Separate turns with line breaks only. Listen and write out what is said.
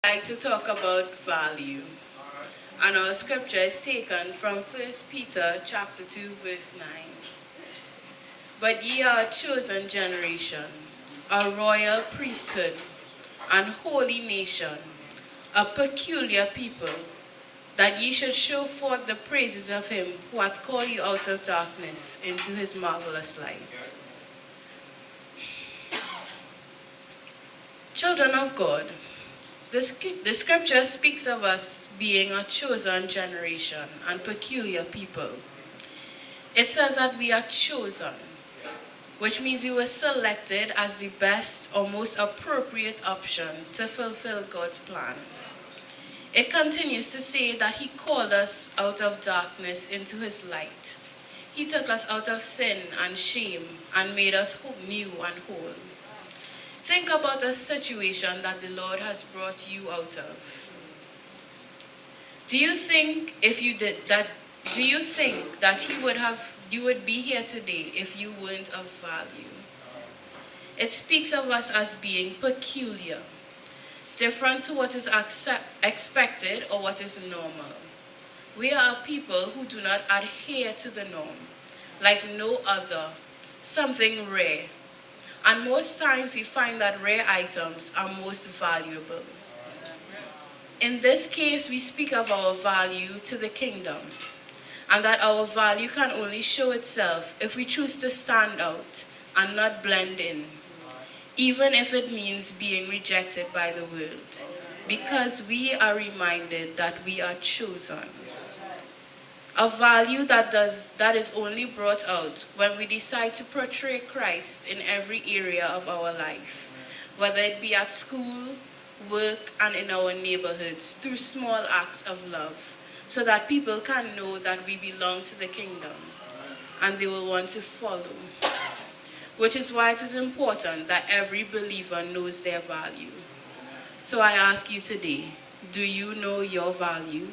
I'd like to talk about value. And our scripture is taken from 1 Peter chapter 2, verse 9. But ye are a chosen generation, a royal priesthood, an holy nation, a peculiar people, that ye should show forth the praises of him who hath called you out of darkness into his marvelous light. Children of God, the scripture speaks of us being a chosen generation and peculiar people. It says that we are chosen, which means we were selected as the best or most appropriate option to fulfill God's plan. It continues to say that he called us out of darkness into his light. He took us out of sin and shame and made us new and whole. Think about a situation that the Lord has brought you out of. Do you think that you would be here today if you weren't of value? It speaks of us as being peculiar, different to what is expected or what is normal. We are a people who do not adhere to the norm, like no other, something rare. And most times we find that rare items are most valuable. In this case, we speak of our value to the kingdom, and that our value can only show itself if we choose to stand out and not blend in, even if it means being rejected by the world, because we are reminded that we are chosen. A value that is only brought out when we decide to portray Christ in every area of our life, whether it be at school, work, and in our neighborhoods, through small acts of love, so that people can know that we belong to the kingdom and they will want to follow. Which is why it is important that every believer knows their value. So I ask you today, do you know your value?